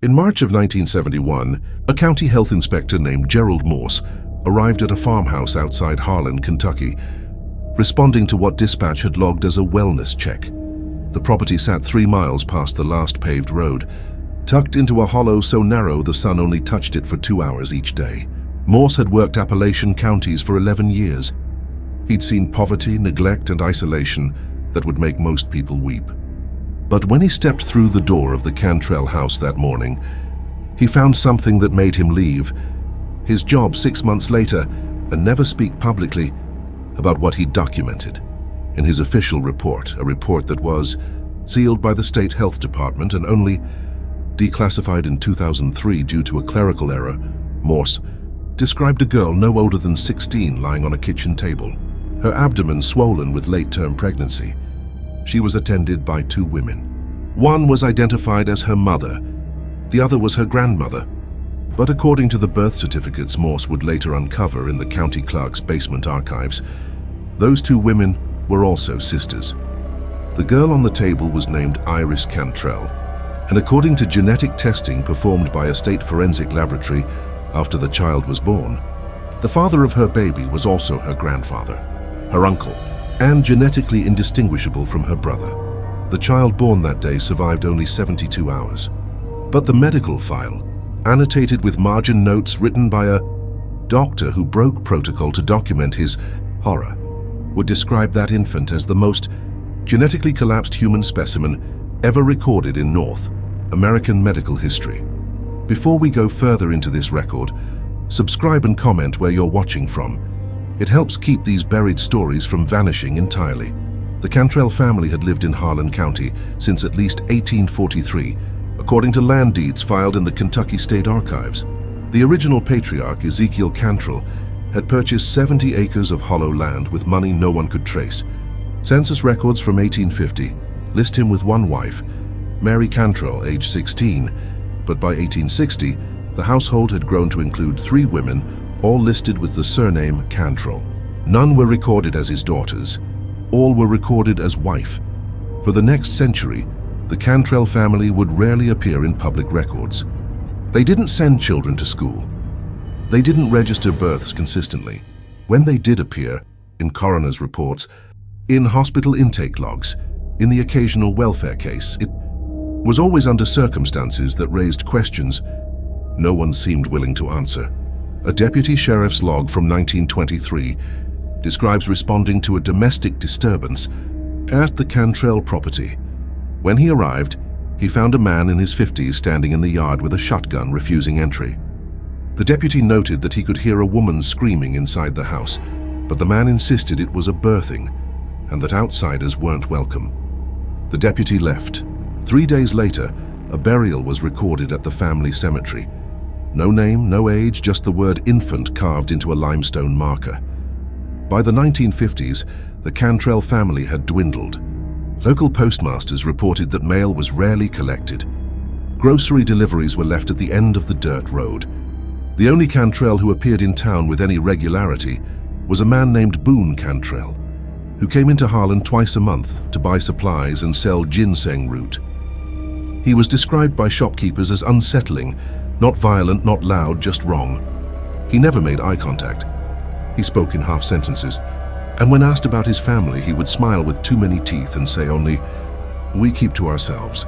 In March of 1971, a county health inspector named Gerald Morse arrived at a farmhouse outside Harlan, Kentucky, responding to what dispatch had logged as a wellness check. The property sat 3 miles past the last paved road, tucked into a hollow so narrow the sun only touched it for 2 hours each day. Morse had worked Appalachian counties for 11 years. He'd seen poverty, neglect, and isolation that would make most people weep. But when he stepped through the door of the Cantrell house that morning, he found something that made him leave his job 6 months later and never speak publicly about what he'd documented in his official report, a report that was sealed by the state health department and only declassified in 2003 due to a clerical error. Morse described a girl no older than 16 lying on a kitchen table, her abdomen swollen with late-term pregnancy. She was attended by 2 women. One was identified as her mother, the other was her grandmother. But according to the birth certificates Morse would later uncover in the county clerk's basement archives, those 2 women were also sisters. The girl on the table was named Iris Cantrell, and according to genetic testing performed by a state forensic laboratory after the child was born, the father of her baby was also her grandfather, her uncle, and genetically indistinguishable from her brother. The child born that day survived only 72 hours. But the medical file, annotated with margin notes written by a doctor who broke protocol to document his horror, would describe that infant as the most genetically collapsed human specimen ever recorded in North American medical history. Before we go further into this record, subscribe and comment where you're watching from. It helps keep these buried stories from vanishing entirely. The Cantrell family had lived in Harlan County since at least 1843, according to land deeds filed in the Kentucky State Archives. The original patriarch, Ezekiel Cantrell, had purchased 70 acres of hollow land with money no one could trace. Census records from 1850 list him with 1 wife, Mary Cantrell, age 16, but by 1860, the household had grown to include 3 women, all listed with the surname Cantrell. None were recorded as his daughters. All were recorded as wife. For the next century, the Cantrell family would rarely appear in public records. They didn't send children to school. They didn't register births consistently. When they did appear, in coroner's reports, in hospital intake logs, in the occasional welfare case, it was always under circumstances that raised questions no one seemed willing to answer. A deputy sheriff's log from 1923 describes responding to a domestic disturbance at the Cantrell property. When he arrived, he found a man in his 50s standing in the yard with a shotgun refusing entry. The deputy noted that he could hear a woman screaming inside the house, but the man insisted it was a birthing and that outsiders weren't welcome. The deputy left. 3 days later, a burial was recorded at the family cemetery. No name, no age, just the word infant carved into a limestone marker. By the 1950s, the Cantrell family had dwindled. Local postmasters reported that mail was rarely collected. Grocery deliveries were left at the end of the dirt road. The only Cantrell who appeared in town with any regularity was a man named Boone Cantrell, who came into Harlan twice a month to buy supplies and sell ginseng root. He was described by shopkeepers as unsettling, not violent, not loud, just wrong. He never made eye contact. He spoke in half sentences, and when asked about his family, he would smile with too many teeth and say only, "We keep to ourselves."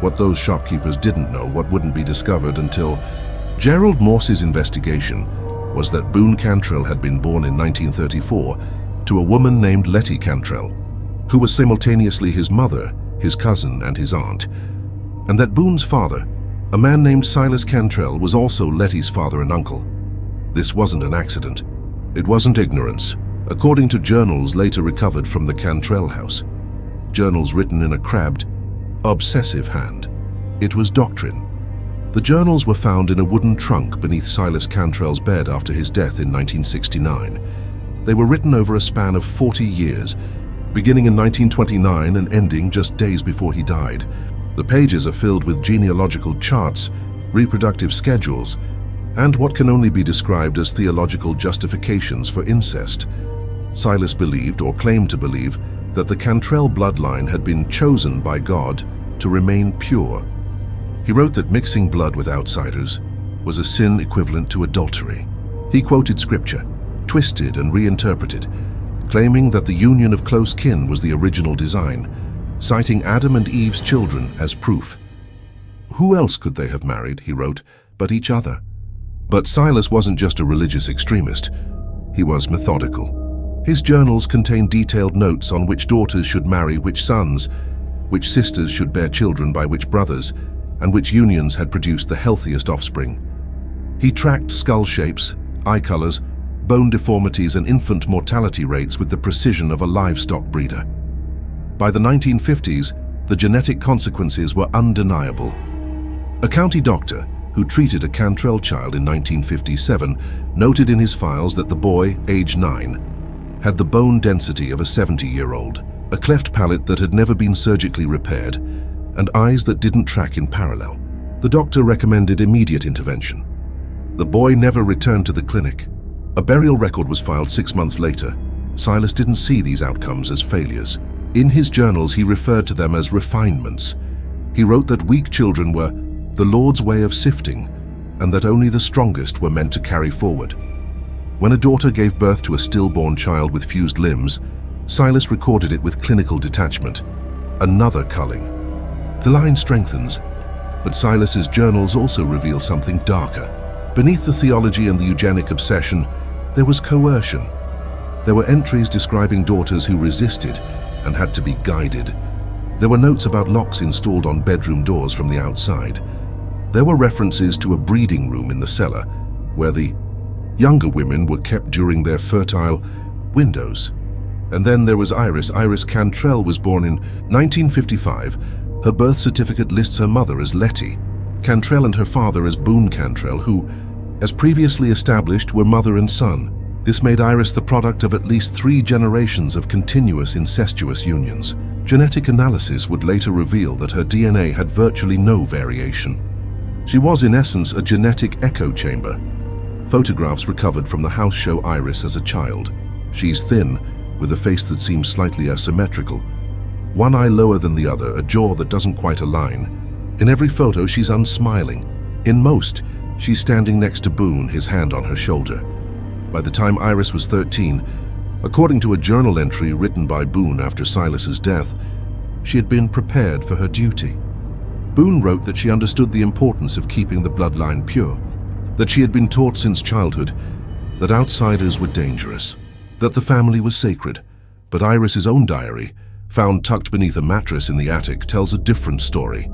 What those shopkeepers didn't know, what wouldn't be discovered until Gerald Morse's investigation, was that Boone Cantrell had been born in 1934 to a woman named Letty Cantrell, who was simultaneously his mother, his cousin, and his aunt, and that Boone's father, a man named Silas Cantrell, was also Letty's father and uncle. This wasn't an accident. It wasn't ignorance, according to journals later recovered from the Cantrell house. Journals written in a crabbed, obsessive hand. It was doctrine. The journals were found in a wooden trunk beneath Silas Cantrell's bed after his death in 1969. They were written over a span of 40 years, beginning in 1929 and ending just days before he died. The pages are filled with genealogical charts, reproductive schedules, and what can only be described as theological justifications for incest. Silas believed, or claimed to believe, that the Cantrell bloodline had been chosen by God to remain pure. He wrote that mixing blood with outsiders was a sin equivalent to adultery. He quoted scripture, twisted and reinterpreted, claiming that the union of close kin was the original design, citing Adam and Eve's children as proof. Who else could they have married, he wrote, but each other? But Silas wasn't just a religious extremist. He was methodical. His journals contained detailed notes on which daughters should marry which sons, which sisters should bear children by which brothers, and which unions had produced the healthiest offspring. He tracked skull shapes, eye colors, bone deformities, and infant mortality rates with the precision of a livestock breeder. By the 1950s, the genetic consequences were undeniable. A county doctor who treated a Cantrell child in 1957 noted in his files that the boy, age 9, had the bone density of a 70-year-old, a cleft palate that had never been surgically repaired, and eyes that didn't track in parallel. The doctor recommended immediate intervention. The boy never returned to the clinic. A burial record was filed 6 months later. Silas didn't see these outcomes as failures. In his journals, he referred to them as refinements. He wrote that weak children were the Lord's way of sifting, and that only the strongest were meant to carry forward. When a daughter gave birth to a stillborn child with fused limbs, Silas recorded it with clinical detachment. Another culling. The line strengthens, but Silas's journals also reveal something darker. Beneath the theology and the eugenic obsession, there was coercion. There were entries describing daughters who resisted and had to be guided. There were notes about locks installed on bedroom doors from the outside. There were references to a breeding room in the cellar, where the younger women were kept during their fertile windows. And then there was Iris. Iris Cantrell was born in 1955. Her birth certificate lists her mother as Letty Cantrell and her father as Boone Cantrell, who, as previously established, were mother and son. This made Iris the product of at least 3 generations of continuous incestuous unions. Genetic analysis would later reveal that her DNA had virtually no variation. She was, in essence, a genetic echo chamber. Photographs recovered from the house show Iris as a child. She's thin, with a face that seems slightly asymmetrical. One eye lower than the other, a jaw that doesn't quite align. In every photo, she's unsmiling. In most, she's standing next to Boone, his hand on her shoulder. By the time Iris was 13, according to a journal entry written by Boone after Silas's death, she had been prepared for her duty. Boone wrote that she understood the importance of keeping the bloodline pure, that she had been taught since childhood that outsiders were dangerous, that the family was sacred. But Iris's own diary, found tucked beneath a mattress in the attic, tells a different story.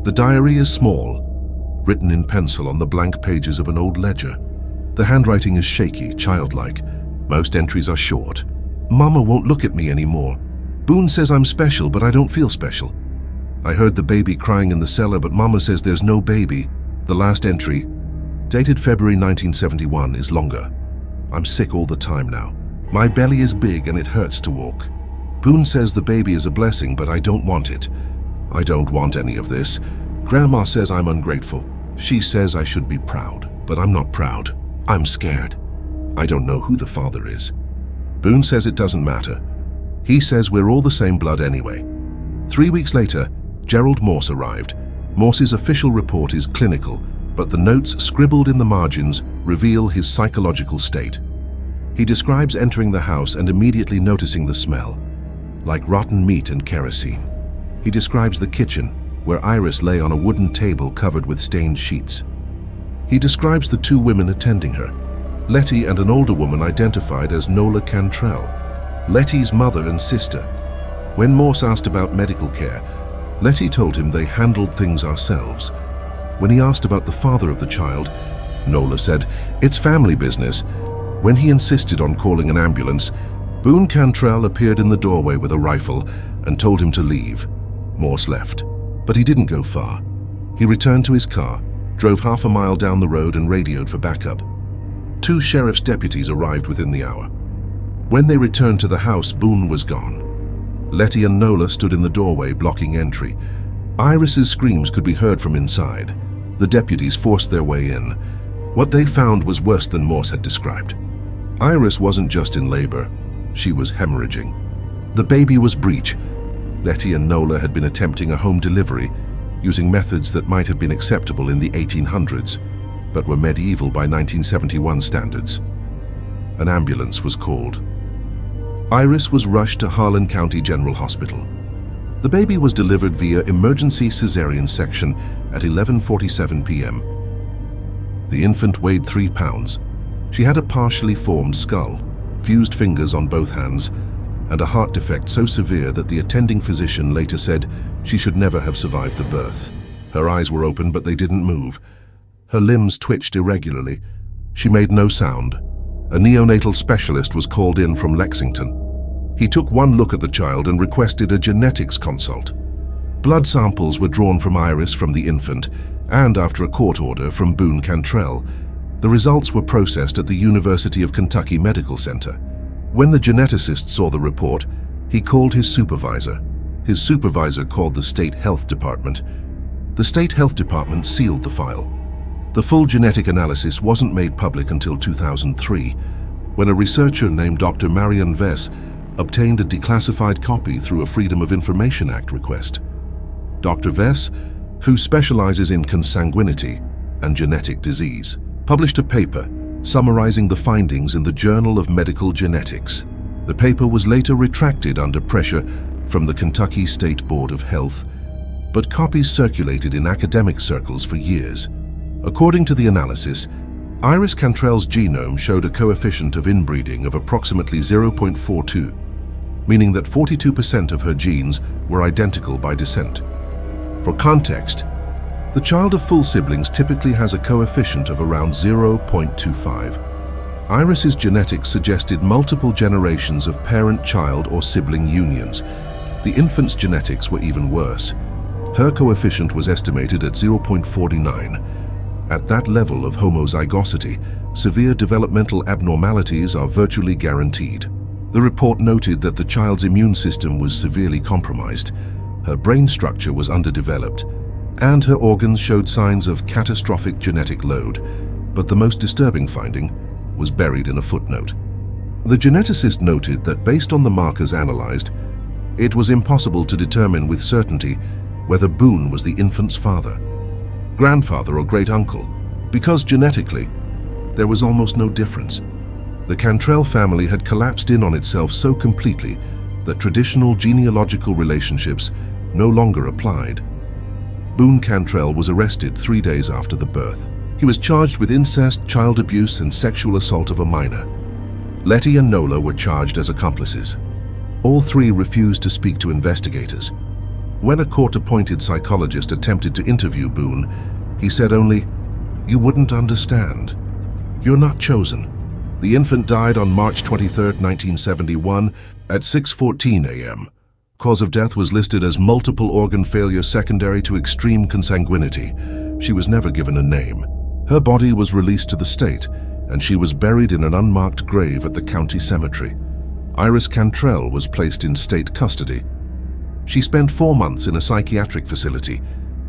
The diary is small, written in pencil on the blank pages of an old ledger. The handwriting is shaky, childlike. Most entries are short. Mama won't look at me anymore. Boone says I'm special, but I don't feel special. I heard the baby crying in the cellar, but Mama says there's no baby. The last entry, dated February 1971, is longer. I'm sick all the time now. My belly is big and it hurts to walk. Boone says the baby is a blessing, but I don't want it. I don't want any of this. Grandma says I'm ungrateful. She says I should be proud, but I'm not proud. I'm scared. I don't know who the father is. Boone says it doesn't matter. He says we're all the same blood anyway. 3 weeks later, Gerald Morse arrived. Morse's official report is clinical, but the notes scribbled in the margins reveal his psychological state. He describes entering the house and immediately noticing the smell, like rotten meat and kerosene. He describes the kitchen, where Iris lay on a wooden table covered with stained sheets. He describes the 2 women attending her, Letty and an older woman identified as Nola Cantrell, Letty's mother and sister. When Morse asked about medical care, Letty told him they handled things ourselves. When he asked about the father of the child, Nola said, "It's family business." When he insisted on calling an ambulance, Boone Cantrell appeared in the doorway with a rifle and told him to leave. Morse left, but he didn't go far. He returned to his car, drove half a mile down the road and radioed for backup. 2 sheriff's deputies arrived within the hour. When they returned to the house, Boone was gone. Letty and Nola stood in the doorway, blocking entry. Iris's screams could be heard from inside. The deputies forced their way in. What they found was worse than Morse had described. Iris wasn't just in labor, she was hemorrhaging. The baby was breech. Letty and Nola had been attempting a home delivery, using methods that might have been acceptable in the 1800s, but were medieval by 1971 standards. An ambulance was called. Iris was rushed to Harlan County General Hospital. The baby was delivered via emergency cesarean section at 11:47 p.m. The infant weighed 3 pounds. She had a partially formed skull, fused fingers on both hands, and a heart defect so severe that the attending physician later said she should never have survived the birth. Her eyes were open, but they didn't move. Her limbs twitched irregularly. She made no sound. A neonatal specialist was called in from Lexington. He took one look at the child and requested a genetics consult. Blood samples were drawn from Iris from the infant, and after a court order from Boone Cantrell, the results were processed at the University of Kentucky Medical Center. When the geneticist saw the report, he called his supervisor. His supervisor called the State Health Department. The State Health Department sealed the file. The full genetic analysis wasn't made public until 2003, when a researcher named Dr. Marion Vess obtained a declassified copy through a Freedom of Information Act request. Dr. Vess, who specializes in consanguinity and genetic disease, published a paper summarizing the findings in the Journal of Medical Genetics. The paper was later retracted under pressure from the Kentucky State Board of Health, but copies circulated in academic circles for years. According to the analysis, Iris Cantrell's genome showed a coefficient of inbreeding of approximately 0.42, meaning that 42% of her genes were identical by descent. For context, the child of full siblings typically has a coefficient of around 0.25. Iris's genetics suggested multiple generations of parent-child or sibling unions. The infant's genetics were even worse. Her coefficient was estimated at 0.49. At that level of homozygosity, severe developmental abnormalities are virtually guaranteed. The report noted that the child's immune system was severely compromised, her brain structure was underdeveloped, and her organs showed signs of catastrophic genetic load, but the most disturbing finding was buried in a footnote. The geneticist noted that based on the markers analyzed, it was impossible to determine with certainty whether Boone was the infant's father, grandfather, or great-uncle, because genetically, there was almost no difference. The Cantrell family had collapsed in on itself so completely that traditional genealogical relationships no longer applied. Boone Cantrell was arrested 3 days after the birth. He was charged with incest, child abuse, and sexual assault of a minor. Letty and Nola were charged as accomplices. All three refused to speak to investigators. When a court-appointed psychologist attempted to interview Boone, he said only, "You wouldn't understand. You're not chosen." The infant died on March 23, 1971 at 6:14 a.m. Cause of death was listed as multiple organ failure secondary to extreme consanguinity. She was never given a name. Her body was released to the state, and she was buried in an unmarked grave at the county cemetery. Iris Cantrell was placed in state custody. She spent 4 months in a psychiatric facility,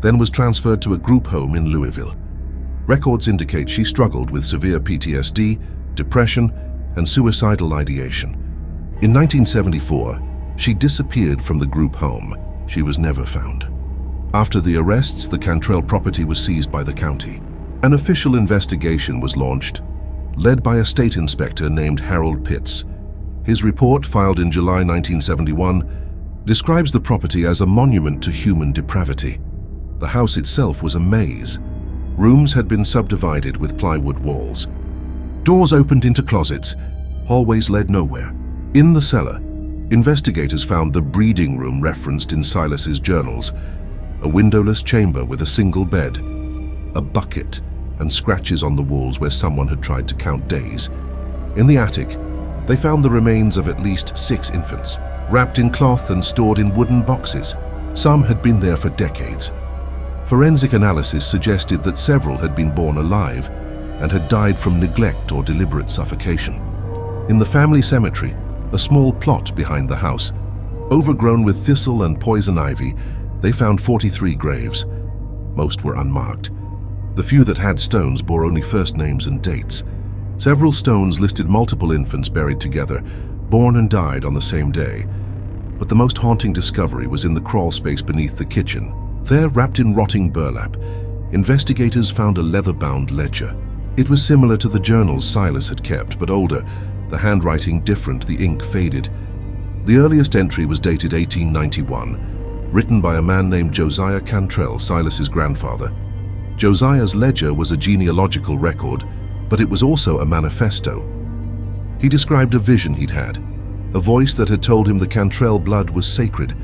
then was transferred to a group home in Louisville. Records indicate she struggled with severe PTSD, depression, and suicidal ideation. In 1974, she disappeared from the group home. She was never found. After the arrests, the Cantrell property was seized by the county. An official investigation was launched, led by a state inspector named Harold Pitts. His report, filed in July 1971, describes the property as a monument to human depravity. The house itself was a maze. Rooms had been subdivided with plywood walls. Doors opened into closets. Hallways led nowhere. In the cellar, investigators found the breeding room referenced in Silas's journals, a windowless chamber with a single bed, a bucket, and scratches on the walls where someone had tried to count days. In the attic, they found the remains of at least 6 infants, wrapped in cloth and stored in wooden boxes. Some had been there for decades. Forensic analysis suggested that several had been born alive and had died from neglect or deliberate suffocation. In the family cemetery, a small plot behind the house, overgrown with thistle and poison ivy, they found 43 graves. Most were unmarked. The few that had stones bore only first names and dates. Several stones listed multiple infants buried together, born and died on the same day. But the most haunting discovery was in the crawl space beneath the kitchen. There, wrapped in rotting burlap, investigators found a leather-bound ledger. It was similar to the journals Silas had kept, but older, the handwriting different, the ink faded. The earliest entry was dated 1891, written by a man named Josiah Cantrell, Silas's grandfather. Josiah's ledger was a genealogical record, but it was also a manifesto. He described a vision he'd had, a voice that had told him the Cantrell blood was sacred,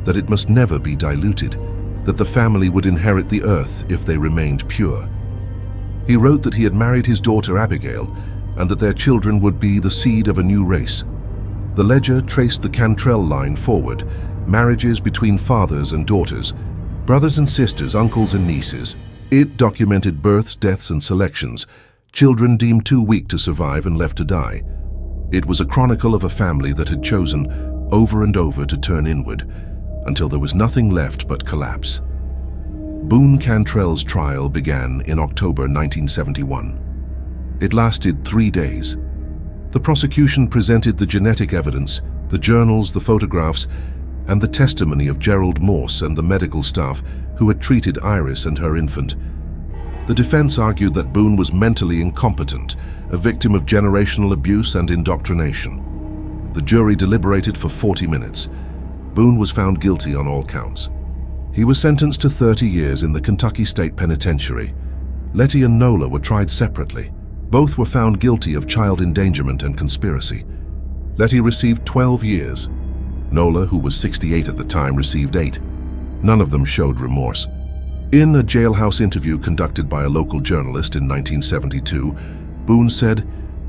that it must never be diluted, that the family would inherit the earth if they remained pure. He wrote that he had married his daughter Abigail, and that their children would be the seed of a new race. The ledger traced the Cantrell line forward, marriages between fathers and daughters, brothers and sisters, uncles and nieces. It documented births, deaths, and selections, children deemed too weak to survive and left to die. It was a chronicle of a family that had chosen over and over to turn inward, until there was nothing left but collapse. Boone Cantrell's trial began in October 1971. It lasted 3 days. The prosecution presented the genetic evidence, the journals, the photographs, and the testimony of Gerald Morse and the medical staff who had treated Iris and her infant. The defense argued that Boone was mentally incompetent, a victim of generational abuse and indoctrination. The jury deliberated for 40 minutes. Boone was found guilty on all counts. He was sentenced to 30 years in the Kentucky State Penitentiary. Letty and Nola were tried separately. Both were found guilty of child endangerment and conspiracy. Letty received 12 years. Nola, who was 68 at the time, received 8. None of them showed remorse. In a jailhouse interview conducted by a local journalist in 1972, Boone said,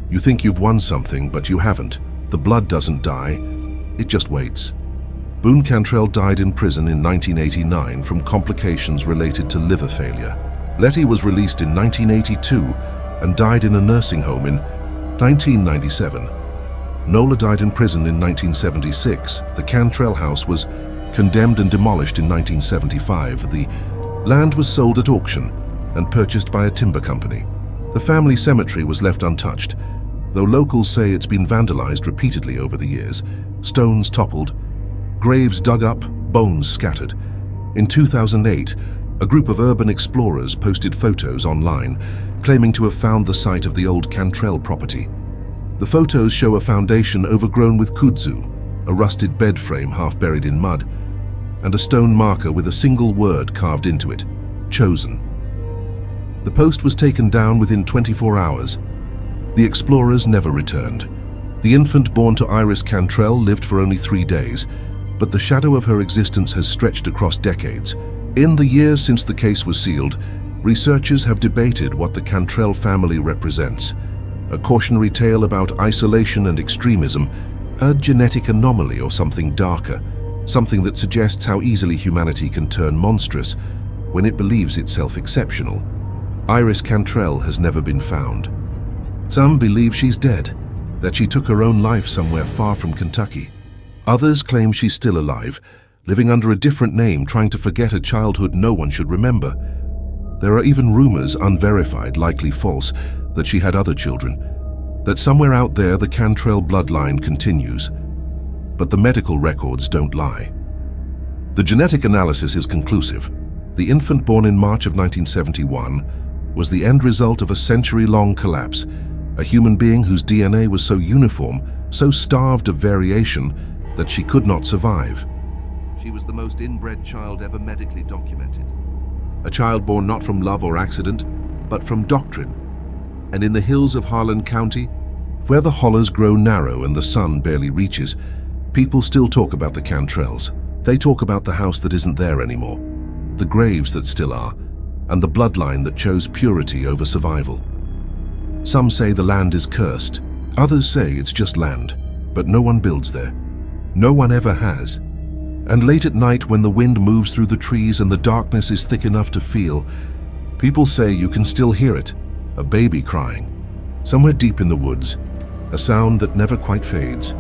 "You think you've won something, but you haven't. The blood doesn't die. It just waits." Boone Cantrell died in prison in 1989 from complications related to liver failure. Letty was released in 1982 and died in a nursing home in 1997. Nola died in prison in 1976. The Cantrell house was condemned and demolished in 1975. The land was sold at auction and purchased by a timber company. The family cemetery was left untouched, though locals say it's been vandalized repeatedly over the years. Stones toppled, graves dug up, bones scattered. In 2008, a group of urban explorers posted photos online, claiming to have found the site of the old Cantrell property. The photos show a foundation overgrown with kudzu, a rusted bed frame half buried in mud, and a stone marker with a single word carved into it, "Chosen." The post was taken down within 24 hours. The explorers never returned. The infant born to Iris Cantrell lived for only 3 days, but the shadow of her existence has stretched across decades. In the years since the case was sealed, researchers have debated what the Cantrell family represents: a cautionary tale about isolation and extremism, a genetic anomaly, or something darker, something that suggests how easily humanity can turn monstrous when it believes itself exceptional. Iris Cantrell has never been found. Some believe she's dead, that she took her own life somewhere far from Kentucky. Others claim she's still alive, living under a different name, trying to forget a childhood no one should remember. There are even rumors, unverified, likely false, that she had other children, that somewhere out there the Cantrell bloodline continues. But the medical records don't lie. The genetic analysis is conclusive. The infant born in March of 1971 was the end result of a century-long collapse, a human being whose DNA was so uniform, so starved of variation, that she could not survive. She was the most inbred child ever medically documented. A child born not from love or accident, but from doctrine. And in the hills of Harlan County, where the hollers grow narrow and the sun barely reaches, people still talk about the Cantrells. They talk about the house that isn't there anymore, the graves that still are, and the bloodline that chose purity over survival. Some say the land is cursed. Others say it's just land, but no one builds there. No one ever has. And late at night, when the wind moves through the trees and the darkness is thick enough to feel, people say you can still hear it, a baby crying, somewhere deep in the woods, a sound that never quite fades.